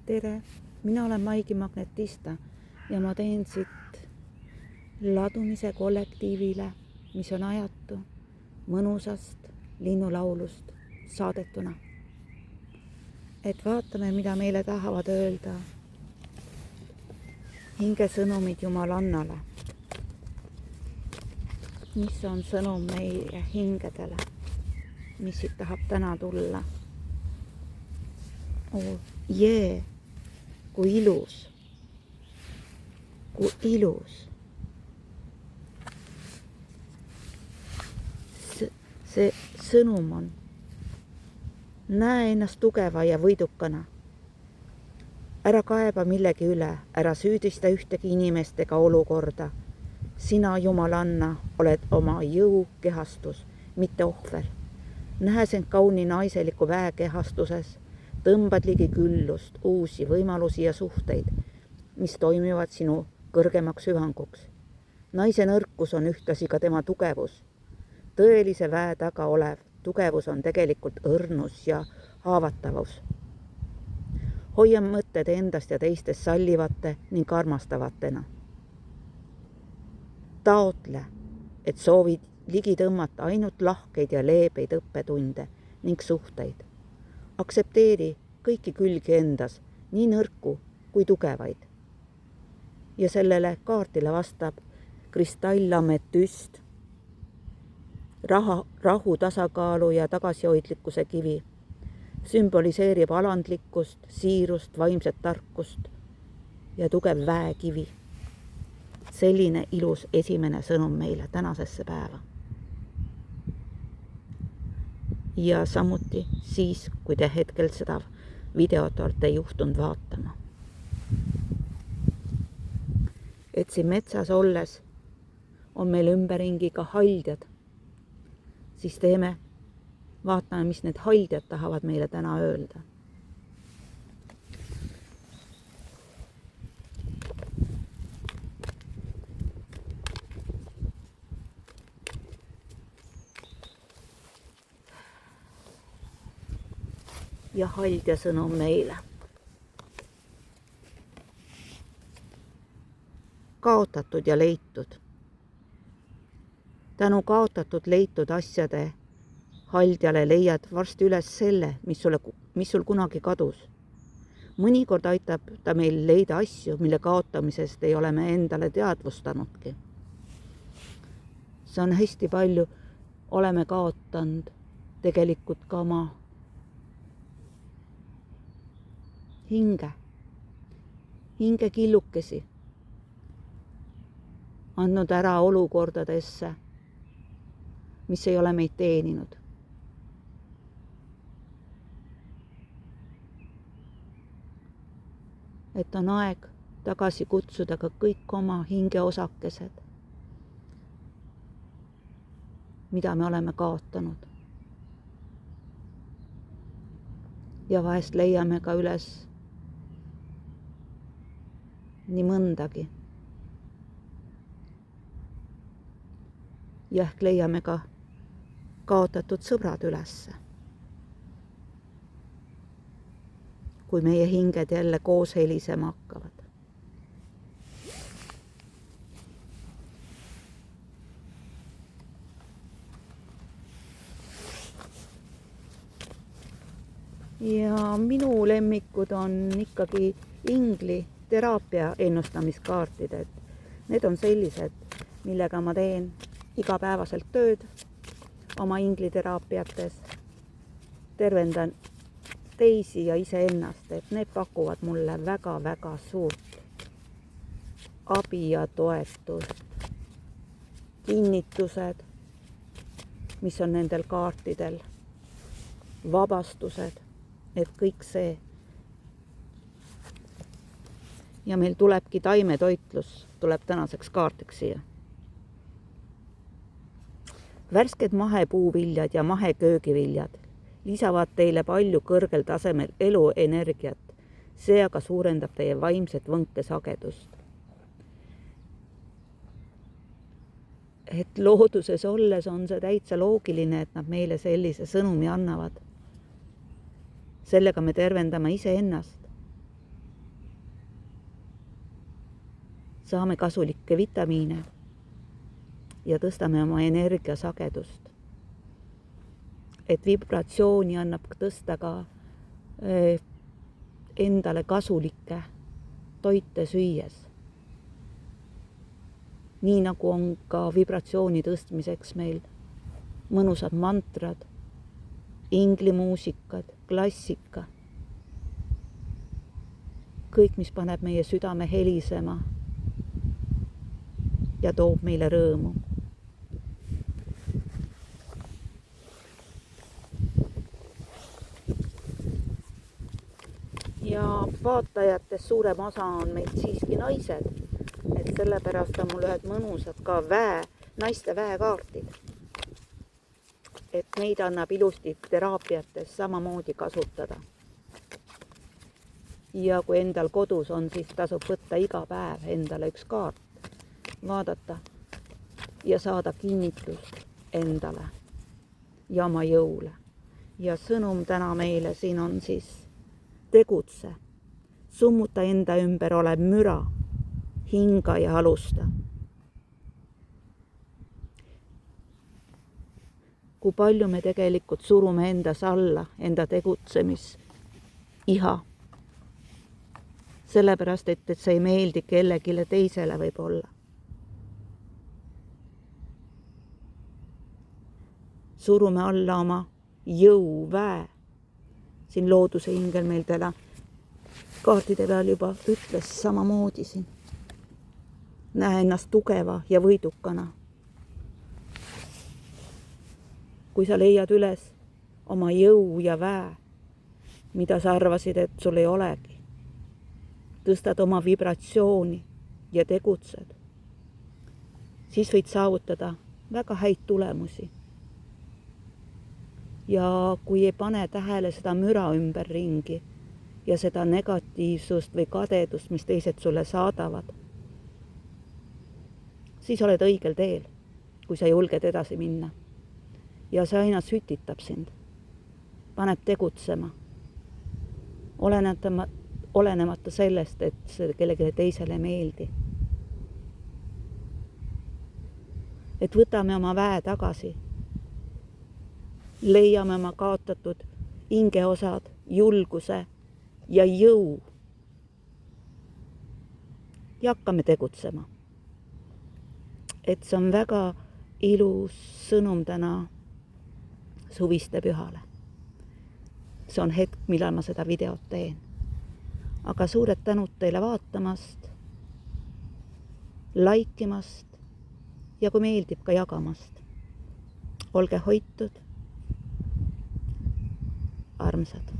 tere, mina olen Maigi Magnetista ja ma teen siit ladumise kollektiivile, mis on ajatu mõnusast linnulaulust saadetuna. Et vaatame, mida meile tahavad öelda hingesõnumid Jumalannale. Mis on sõnum meie hingedele, mis siit tahab täna tulla? Jee, kui ilus, kui ilus. See sõnum on, näe ennast tugeva ja võidukana. Ära kaeba millegi üle, ära süüdista ühtegi inimest ega olukorda. Sina, Jumalanna, oled oma jõu kehastus, mitte ohver. Nähes end kauni naiseliku väekehastuses, tõmbad ligi küllust, uusi võimalusi ja suhteid, mis toimivad sinu kõrgemaks hüvanguks. Naise nõrkus on ühtlasi ka tema tugevus. Tõelise väe taga olev tugevus on tegelikult õrnus ja haavatavus. Hoia mõtted endast ja teistest sallivate ning armastavatena. Taotle, et soovid ligi tõmmata ainult lahkeid ja leebeid õppetunde ning suhteid. Aksepteeri kõiki külgi endas, nii nõrku kui tugevaid. Ja sellele kaardile vastab kristallametüst, rahu, tasakaalu ja tagasihoidlikkuse kivi. Sümboliseerib alandlikkust, siirust, vaimset tarkust ja tugev väekivi. Selline ilus esimene sõnum meile tänasesse päeva. Ja samuti siis, kui te hetkel seda videot olete juhtunud vaatama. Et siin metsas olles on meil ümberringi ka haldjad, siis vaatame, mis need haldjad tahavad meile täna öelda. Ja haldja sõnum meile. Kaotatud ja leitud. Tänu kaotatud leitud asjade haldjale leiad varsti üles selle, mis sul kunagi kadus. Mõnikord aitab ta meil leida asju, mille kaotamisest ei ole me endale teadvustanudki. See on hästi palju, oleme kaotanud tegelikult ka oma hinge killukesi, andnud ära olukordadesse, mis ei ole meid teeninud. Et on aeg tagasi kutsuda ka kõik oma hingeosakesed, mida me oleme kaotanud. Ja vahest leiame ka üles nii mõndagi. Ja ehk leiame ka kaotatud sõbrad ülesse. Kui meie hinged jälle koos helisema hakkavad. Ja minu lemmikud on ikkagi ingli teraapia ennustamiskaartid. Need on sellised, millega ma teen igapäevaselt tööd oma ingliteraapiates. Tervendan teisi ja iseennast, et need pakuvad mulle väga-väga suurt abi ja toetust. Kinnitused, mis on nendel kaartidel, vabastused, et kõik see. Ja meil tulebki taimetoitlus, tuleb tänaseks kaartiks siia. Värsked mahepuuviljad ja maheköögiviljad lisavad teile palju kõrgel tasemel eluenergiat, see aga suurendab teie vaimset võnkesagedust. Et looduses olles on see täitsa loogiline, et nad meile sellise sõnumi annavad. Sellega me tervendame iseennast. saame kasulikke vitamiine ja tõstame oma energiasagedust. Et vibratsiooni annab tõsta ka endale kasulikke toite süües. Nii nagu on ka vibratsiooni tõstmiseks meil mõnusad mantrad, inglimuusikad, klassika. Kõik, mis paneb meie südame helisema ja toob meile rõõmu. Ja vaatajatest suurem osa on meid siiski naised, et sellepärast on mul ühed mõnusad ka naiste väekaardid. Et neid annab ilusti teraapiates samamoodi kasutada. Ja kui endal kodus on, siis tasub võtta iga päev endale üks kaart, vaadata ja saada kinnitust endale ja oma jõule. Ja sõnum täna meile siin on siis tegutse, summuta enda ümber olev müra, hinga ja alusta. Kui palju me tegelikult surume endas alla enda tegutsemiiha. Sellepärast, et see ei meeldi kellegile teisele võib-olla. Surume alla oma jõuväe. Siin looduse hingel meil täna kaartide peal juba ütles samamoodi siin. Näe ennast tugeva ja võidukana. Kui sa leiad üles oma jõu ja väe, mida sa arvasid, et sul ei olegi, tõstad oma vibratsiooni ja tegutsed, siis võid saavutada väga häid tulemusi. Ja kui ei pane tähele seda müra ümberringi ja seda negatiivsust või kadedust, mis teised sulle saadavad, siis oled õigel teel, kui sa julged edasi minna. Ja see aina sütitab sind, paneb tegutsema, olenemata sellest, et see kellelegi teisele meeldi. Et võtame oma väe tagasi, leiame oma kaotatud hingeosad, julguse ja jõu ja hakkame tegutsema. Et see on väga ilus sõnum täna suviste pühale. See on hetk, millal ma seda videot teen. Aga suured tänud teile vaatamast, laikimast ja kui meeldib ka jagamast. Olge hoitud, armsad.